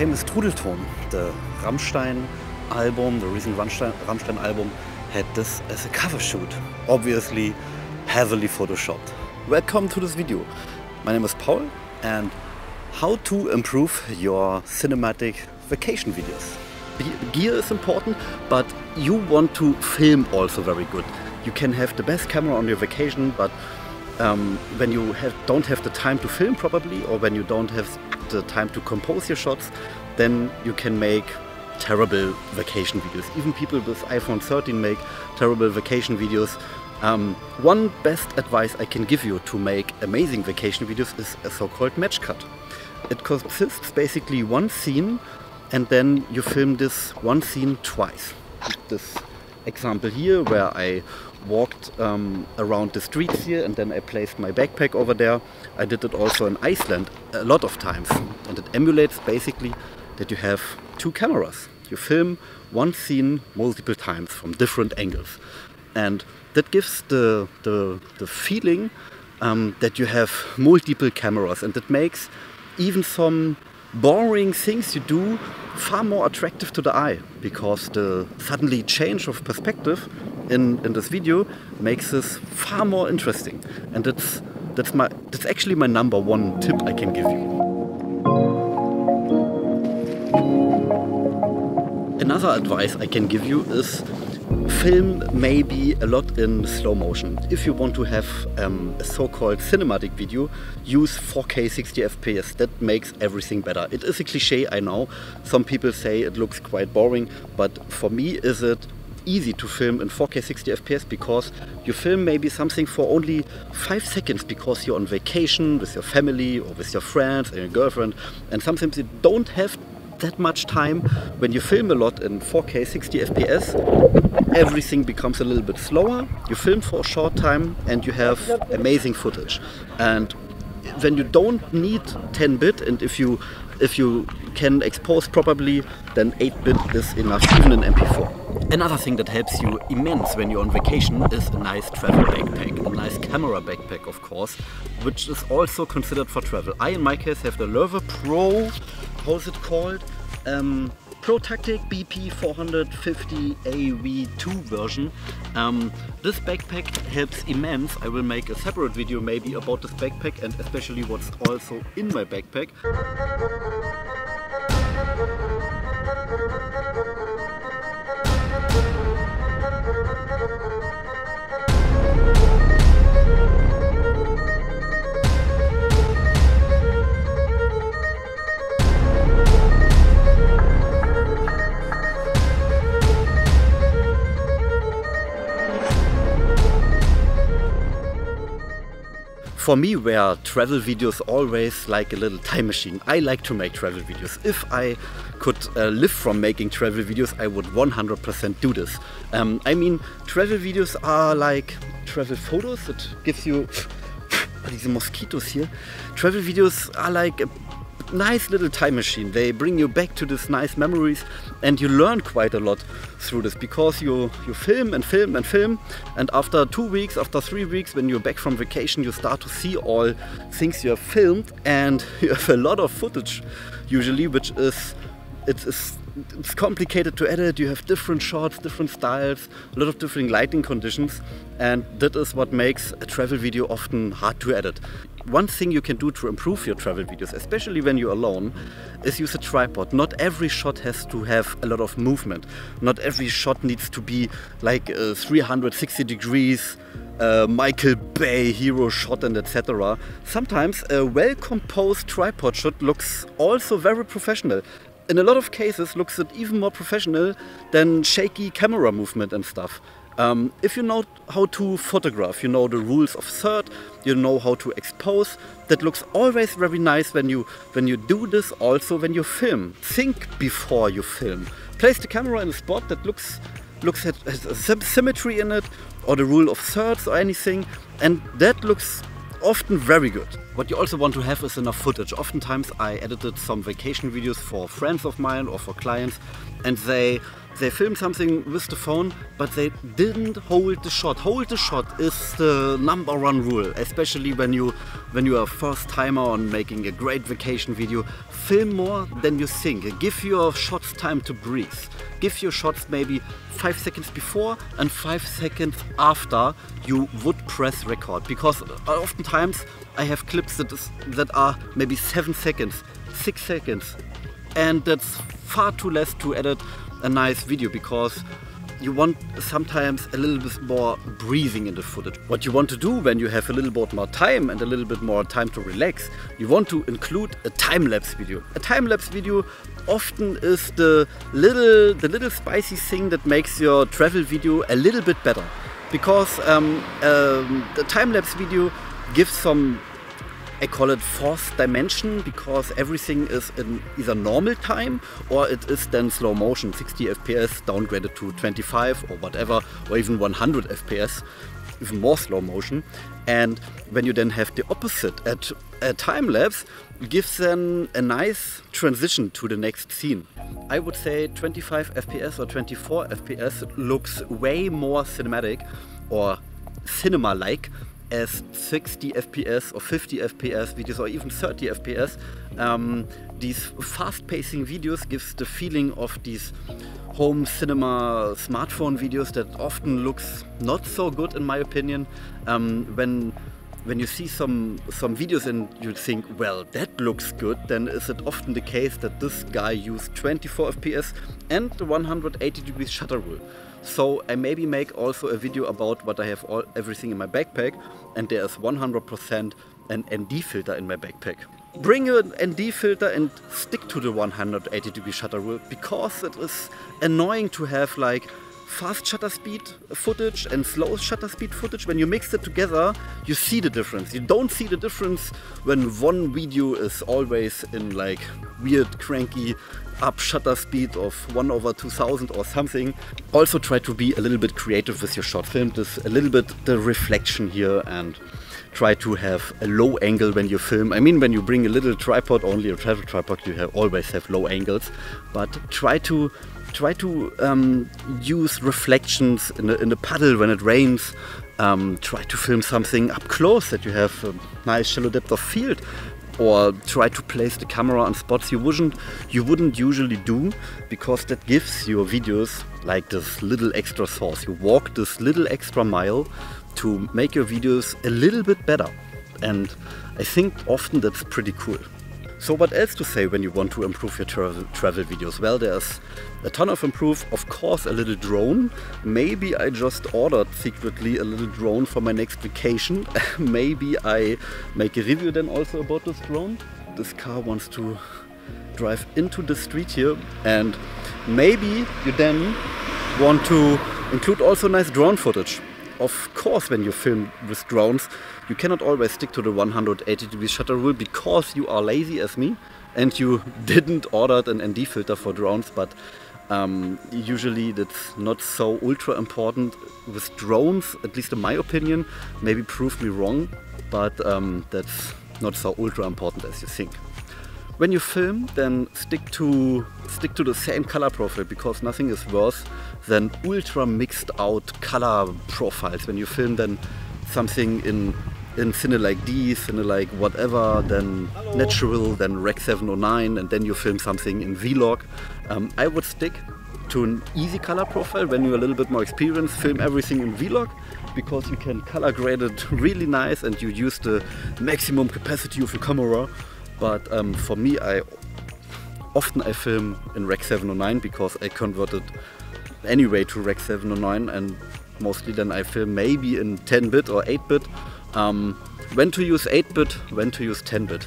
famous Trudelton, the Rammstein album, the recent Rammstein album, had this as a cover shoot. Obviously heavily photoshopped. Welcome to this video. My name is Paul, and how to improve your cinematic vacation videos. Gear is important, but you want to film also very good. You can have the best camera on your vacation, but when you don't have the time to film probably, or when you don't have the time to compose your shots, then you can make terrible vacation videos. Even people with iPhone 13 make terrible vacation videos. One best advice I can give you to make amazing vacation videos is a so-called match cut. It consists basically one scene, and then you film this one scene twice. This example here, where I walked around the streets here and then I placed my backpack over there. I did it also in Iceland a lot of times, and it emulates basically that you have two cameras. You film one scene multiple times from different angles, and that gives the feeling that you have multiple cameras, and it makes even some boring things you do far more attractive to the eye, because the suddenly change of perspective in this video makes this far more interesting. And that's actually my number one tip I can give you. Another advice I can give you is film maybe a lot in slow motion. If you want to have a so-called cinematic video, use 4K 60 FPS. That makes everything better. It is a cliche, I know. Some people say it looks quite boring, but for me is it easy to film in 4K 60 FPS, because you film maybe something for only 5 seconds because you're on vacation with your family or with your friends and your girlfriend, and sometimes you don't have that much time. When you film a lot in 4K 60 FPS, everything becomes a little bit slower. You film for a short time and you have amazing footage. And when you don't need 10-bit, and if you can expose properly, then 8-bit is enough, even in MP4. Another thing that helps you immense when you're on vacation is a nice travel backpack, a nice camera backpack, of course, which is also considered for travel. I, in my case, have the Löwe Pro, how's it called? Pro Tactic BP 450 AV2 version. This backpack helps immense. I will make a separate video maybe about this backpack, and especially what's also in my backpack. For me, were travel videos always like a little time machine. I like to make travel videos. If I could live from making travel videos, I would 100% do this. I mean, travel videos are like travel photos. It gives you these mosquitoes here. Travel videos are like a nice little time machine. They bring you back to these nice memories, and you learn quite a lot through this, because you film and film and film, and after 2 weeks, after 3 weeks, when you're back from vacation, you start to see all things you have filmed, and you have a lot of footage usually, which is it's complicated to edit. You have different shots, different styles, a lot of different lighting conditions, and that is what makes a travel video often hard to edit. One thing you can do to improve your travel videos, especially when you're alone, is use a tripod. Not every shot has to have a lot of movement. Not every shot needs to be like 360 degrees, Michael Bay hero shot, and etc. Sometimes a well-composed tripod shot looks also very professional. In a lot of cases looks it even more professional than shaky camera movement and stuff. If you know how to photograph, you know the rules of third, you know how to expose, that looks always very nice when you do this. Also when you film, think before you film. Place the camera in a spot that looks at symmetry in it, or the rule of thirds or anything, and that looks often very good. What you also want to have is enough footage. Oftentimes I edited some vacation videos for friends of mine or for clients, and they they film something with the phone, but they didn't hold the shot. Hold the shot is the #1 rule, especially when you are a first timer on making a great vacation video. Film more than you think. Give your shots time to breathe. Give your shots maybe 5 seconds before and 5 seconds after you would press record. Because oftentimes I have clips that are maybe 7 seconds, 6 seconds, and that's far too less to edit a nice video, because you want sometimes a little bit more breathing in the footage. What you want to do when you have a little bit more time and a little bit more time to relax, you want to include a time-lapse video. A time-lapse video often is the little spicy thing that makes your travel video a little bit better, because the time-lapse video gives some, I call it fourth dimension, because everything is in either normal time or it is then slow motion, 60 FPS downgraded to 25 or whatever, or even 100 FPS, even more slow motion. And when you then have the opposite, a time lapse gives then a nice transition to the next scene. I would say 25 FPS or 24 FPS looks way more cinematic or cinema-like as 60 FPS or 50 FPS videos or even 30 FPS. These fast-pacing videos gives the feeling of these home cinema smartphone videos that often looks not so good, in my opinion. When you see some videos and you think, well, that looks good, then is it often the case that this guy used 24 FPS and the 180 degrees shutter rule. So I maybe make also a video about what I have everything in my backpack, and there's 100% an ND filter in my backpack. Bring an ND filter and stick to the 180 degree shutter rule, because it is annoying to have like fast shutter speed footage and slow shutter speed footage. When you mix it together, you see the difference. You don't see the difference when one video is always in like weird cranky up shutter speed of 1/2000 or something. Also try to be a little bit creative with your shot film. This a little bit the reflection here, and try to have a low angle when you film. I mean, when you bring a little tripod, only a travel tripod, you always have low angles, but try to use reflections in a puddle when it rains. Try to film something up close that you have a nice shallow depth of field, or try to place the camera on spots you wouldn't usually do, because that gives your videos like this little extra sauce. You walk this little extra mile to make your videos a little bit better, and I think often that's pretty cool. So what else to say when you want to improve your travel videos? Well, there's a ton of improve. Of course, a little drone. Maybe I just ordered secretly a little drone for my next vacation. Maybe I make a review then also about this drone. This car wants to drive into the street here, and maybe you then want to include also nice drone footage. Of course, when you film with drones, you cannot always stick to the 180 degree shutter rule, because you are lazy as me and you didn't order an ND filter for drones, but usually that's not so ultra important with drones, at least in my opinion. Maybe prove me wrong, but that's not so ultra important as you think. When you film, then stick to the same color profile, because nothing is worse than ultra mixed out color profiles. When you film then something in Cine like D, Cine like whatever, then natural, then Rec 709, and then you film something in Vlog. I would stick to an easy color profile. When you're a little bit more experienced, film everything in Vlog, because you can color grade it really nice and you use the maximum capacity of your camera. But for me, often I film in Rec 709, because I converted anyway to Rec 709, and mostly then I film maybe in 10-bit or 8-bit. When to use 8-bit, when to use 10-bit.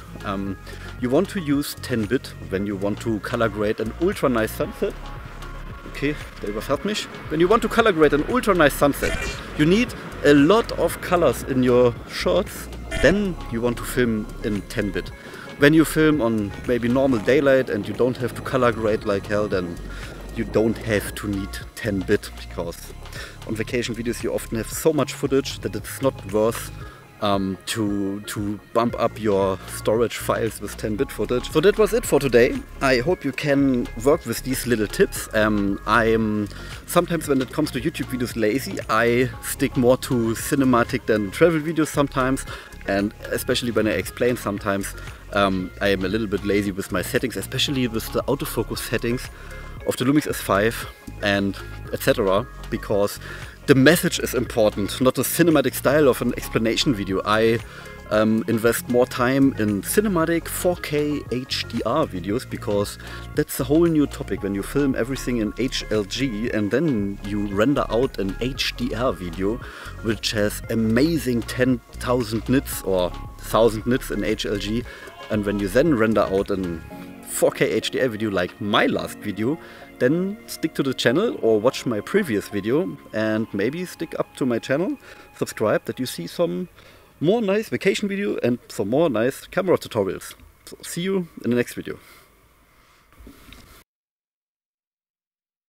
You want to use 10-bit when you want to color grade an ultra nice sunset. Okay, der überfährt mich. When you want to color grade an ultra nice sunset, you need a lot of colors in your shots. Then you want to film in 10-bit. When you film on maybe normal daylight and you don't have to color grade like hell, then you don't have to need 10-bit, because on vacation videos you often have so much footage that it's not worth to bump up your storage files with 10-bit footage. So that was it for today. I hope you can work with these little tips. I'm sometimes, when it comes to YouTube videos, lazy. I stick more to cinematic than travel videos sometimes, and especially when I explain sometimes, I am a little bit lazy with my settings, especially with the autofocus settings of the Lumix S5 and etc. because the message is important, not the cinematic style of an explanation video. I invest more time in cinematic 4K HDR videos because that's a whole new topic when you film everything in HLG and then you render out an HDR video which has amazing 10,000 nits or 1000 nits in HLG, and when you then render out an 4K HDR video like my last video, then stick to the channel or watch my previous video and maybe stick up to my channel, subscribe, that you see some more nice vacation video and some more nice camera tutorials. So see you in the next video.